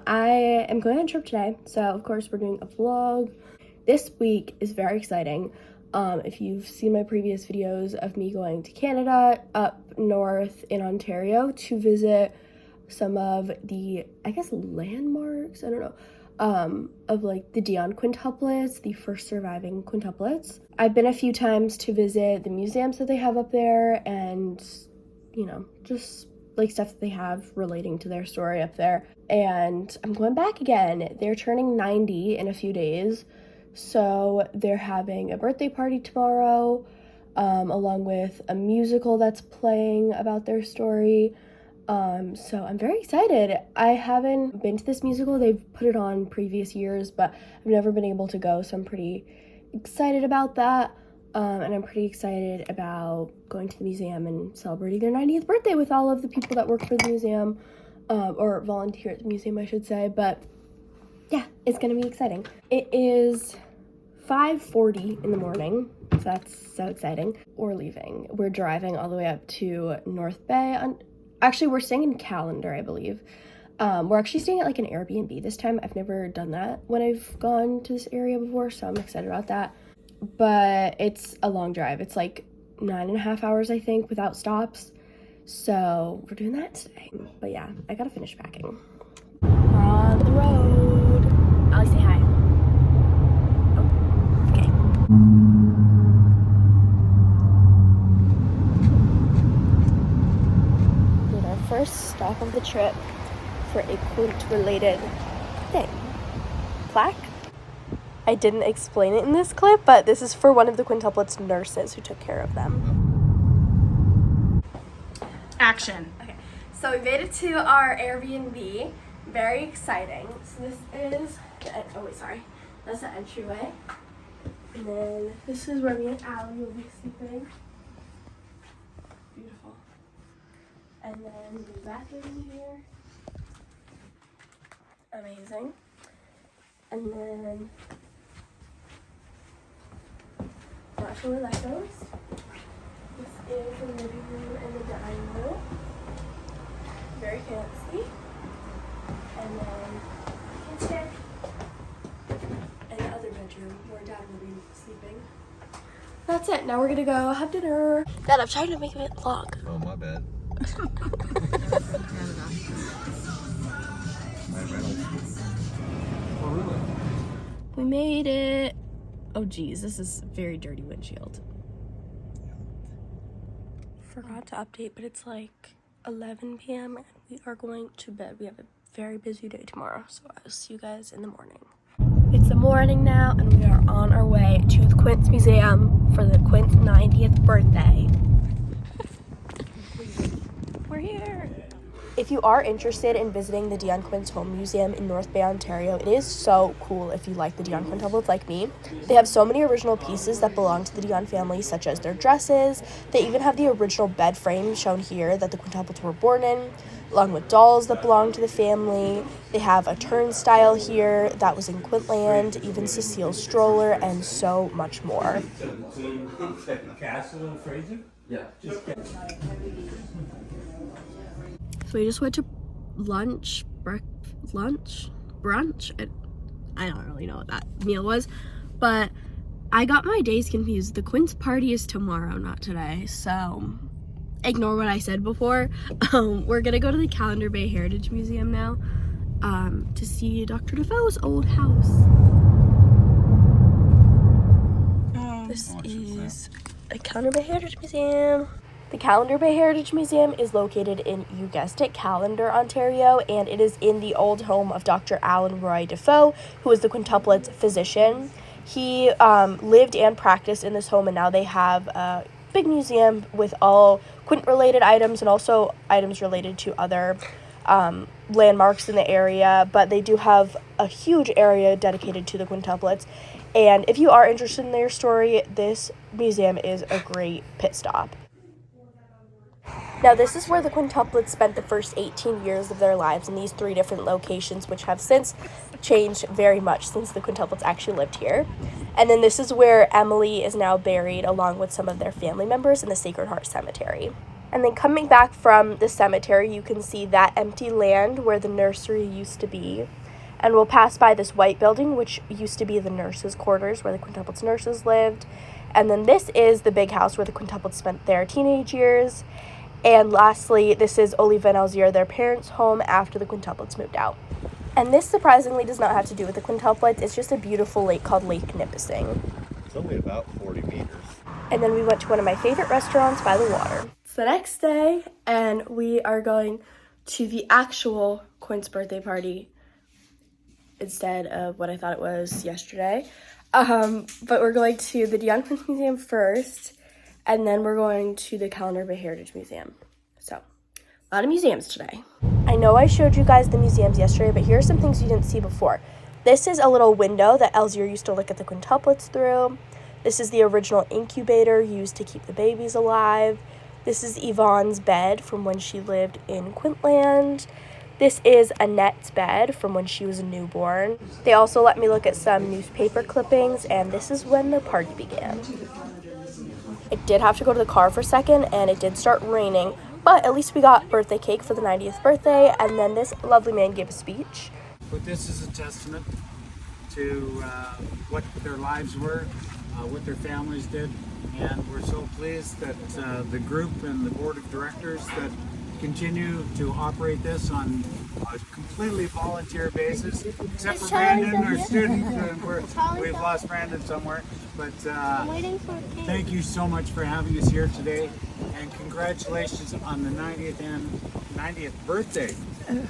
I am going on a trip today, so of course we're doing a vlog. This week is very exciting. If you've seen my previous videos of me going to Canada, up north in Ontario to visit some of the, I guess, landmarks, I don't know, of like the Dionne quintuplets, the first surviving quintuplets. I've been a few times to visit the museums that they have up there and, you know, just like stuff that they have relating to their story up there. And I'm going back again. They're turning 90 in a few days. So they're having a birthday party tomorrow, along with a musical that's playing about their story. So I'm very excited. I haven't been to this musical. They've put it on previous years, but I've never been able to go. So I'm pretty excited about that. And I'm pretty excited about going to the museum and celebrating their 90th birthday with all of the people that work for the museum, or volunteer at the museum, I should say. But yeah, it's gonna be exciting. It is 5:40 in the morning, so that's so exciting. We're leaving. We're driving all the way up to North Bay. Actually, we're staying in Callender, I believe. We're actually staying at like an Airbnb this time. I've never done that when I've gone to this area before, so I'm excited about that. But it's a long drive. It's like 9.5 hours, I think, without stops. So we're doing that today. But yeah, I gotta finish packing. We're on the road. I'll say hi. Oh, okay. Did our first stop of the trip for a Quint-related thing. Plaque? I didn't explain it in this clip, but this is for one of the quintuplets' nurses who took care of them. Action. Okay, so we made it to our Airbnb. Very exciting. So this is that's the entryway. And then this is where me and Allie will be sleeping. Beautiful. And then the bathroom here. Amazing. And then not sure where that goes. This is the living room and the dining room. Very fancy. And then kitchen. And the other bedroom where Dad will be sleeping. That's it. Now we're gonna go have dinner. Dad, I'm trying to make it vlog. Oh, my bad. Oh, really? We made it. Oh geez, this is a very dirty windshield. Forgot to update, but it's like 11 p.m. and we are going to bed. We have a very busy day tomorrow, so I'll see you guys in the morning. It's the morning now, and we are on our way to the Quint's Museum for the Quint's 90th birthday. We're here. If you are interested in visiting the Dionne Quint's Home Museum in North Bay, Ontario, it is so cool if you like the Dionne quintuplets like me. They have so many original pieces that belong to the Dionne family, such as their dresses. They even have the original bed frame shown here that the quintuplets were born in, along with dolls that belong to the family. They have a turnstile here that was in Quintland, even Cecile's stroller, and so much more. Castle and Fraser? Yeah. So we just went to brunch. I don't really know what that meal was, but I got my days confused. The Quint's party is tomorrow, not today, so ignore what I said before. We're gonna go to the Callender Bay Heritage Museum now, to see Dr. Defoe's old house. This is the Callender Bay Heritage Museum. The Callender Bay Heritage Museum is located in, you guessed it, Callender, Ontario, and it is in the old home of Dr. Alan Roy Defoe, who was the quintuplets' physician. He lived and practiced in this home, and now they have a big museum with all Quint-related items and also items related to other landmarks in the area, but they do have a huge area dedicated to the quintuplets. And if you are interested in their story, this museum is a great pit stop. Now, this is where the quintuplets spent the first 18 years of their lives in these 3 different locations, which have since changed very much since the quintuplets actually lived here. And then this is where Emily is now buried along with some of their family members in the Sacred Heart Cemetery. And then coming back from the cemetery, you can see that empty land where the nursery used to be. And we'll pass by this white building, which used to be the nurses' quarters, where the Quintuplets nurses lived. And then this is the big house where the Quintuplets spent their teenage years. And lastly, this is Oliva and Alzira, their parents' home after the Quintuplets moved out. And this surprisingly does not have to do with the Quintuplets. It's just a beautiful lake called Lake Nipissing. It's only about 40 meters. And then we went to one of my favorite restaurants by the water. It's the next day, and we are going to the actual Quint's birthday party instead of what I thought it was yesterday. But we're going to the Dionne Quince Museum first, and then we're going to the Calendar Bay Heritage Museum. So, a lot of museums today. I know I showed you guys the museums yesterday, but here are some things you didn't see before. This is a little window that Elzira used to look at the Quintuplets through. This is the original incubator used to keep the babies alive. This is Yvonne's bed from when she lived in Quintland. This is Annette's bed from when she was a newborn. They also let me look at some newspaper clippings, and this is when the party began. I did have to go to the car for a second, and it did start raining, but at least we got birthday cake for the 90th birthday, and then this lovely man gave a speech. But this is a testament to what their lives were, what their families did, and we're so pleased that the group and the board of directors that continue to operate this on a completely volunteer basis, except for Brandon, our student. We've lost Brandon somewhere, but thank you so much for having us here today, and congratulations on the 90th birthday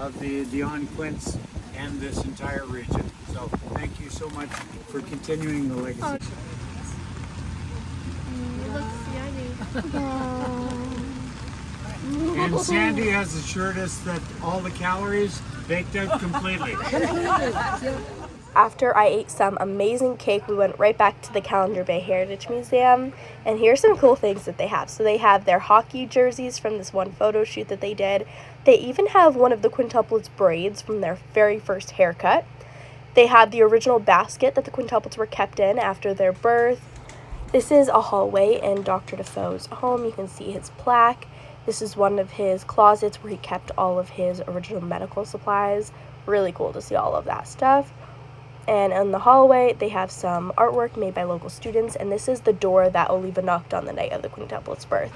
of the Dionne Quince and this entire region. So thank you so much for continuing the legacy. And Sandy has assured us that all the calories baked out completely. After I ate some amazing cake, we went right back to the Calendar Bay Heritage Museum, and here's some cool things that they have. So they have their hockey jerseys from this one photo shoot that they did. They even have one of the Quintuplets' braids from their very first haircut. They have the original basket that the Quintuplets were kept in after their birth. This is a hallway in Dr. Defoe's home. You can see his plaque. This is one of his closets where he kept all of his original medical supplies. Really cool to see all of that stuff. And in the hallway, they have some artwork made by local students, and this is the door that Oliva knocked on the night of the Quintuplets' birth.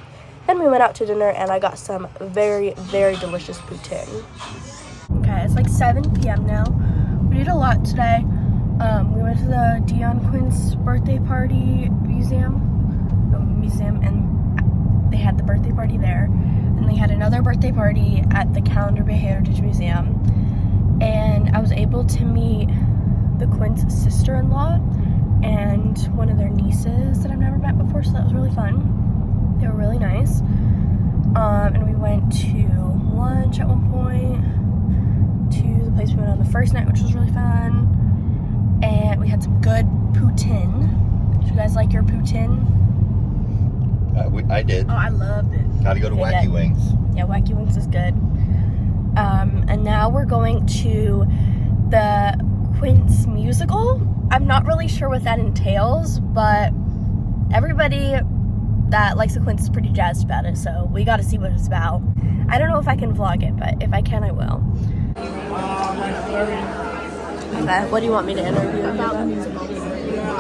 Then we went out to dinner, and I got some very, very delicious poutine. Okay, it's like 7 p.m. now. We did a lot today. We went to the Dionne Quince birthday party museum, and they had the birthday party there. And they had another birthday party at the Calendar Bay Heritage Museum. And I was able to meet the Quince sister-in-law and one of their nieces that I've never met before, so that was really fun. They were really nice. And we went to lunch at one point, to the place we went on the first night, which was really fun. And we had some good poutine. Did you guys like your poutine? I did. Oh, I loved it. Gotta go to Okay, Wacky good. Wings. Yeah, Wacky Wings is good. And now we're going to the Quince musical. I'm not really sure what that entails, but everybody that likes the Quince is pretty jazzed about it, so we got to see what it's about. I don't know if I can vlog it, but if I can, I will. Okay, what do you want me to interview about the musical?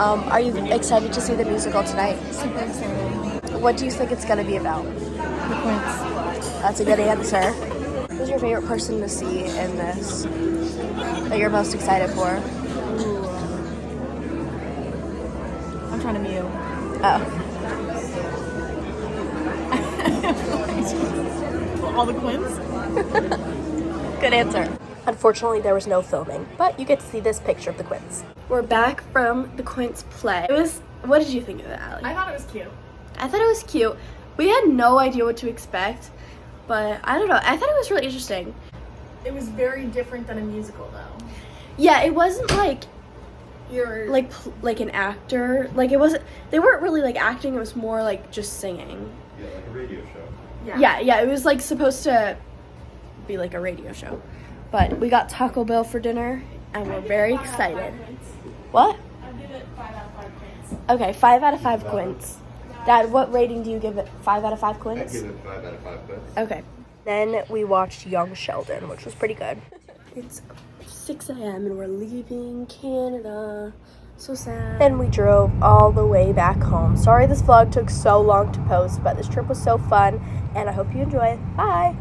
Are you excited to see the musical tonight? Super excited. What do you think it's going to be about? The Quince. That's a good answer. Who's your favorite person to see in this that you're most excited for? Ooh. I'm trying to mute. Oh. All the Quince? Good answer. Unfortunately, there was no filming, but you get to see this picture of the Quince. We're back from the Quince play. What did you think of it, Allie? I thought it was cute. I thought it was cute. We had no idea what to expect, but I don't know. I thought it was really interesting. It was very different than a musical, though. Yeah, it wasn't like You're like an actor. Like it wasn't. They weren't really like acting. It was more like just singing. Yeah, like a radio show. Yeah. It was like supposed to be like a radio show. But we got Taco Bell for dinner, and we're very excited. What? I did it 5 out of 5 Quince. Okay, 5 out of 5 Quince. Dad, what rating do you give it? 5 out of 5 I quints? give it 5 out of 5 quints. Okay. Then we watched Young Sheldon, which was pretty good. It's 6 a.m. and we're leaving Canada. So sad. And we drove all the way back home. Sorry this vlog took so long to post, but this trip was so fun and I hope you enjoy it. Bye!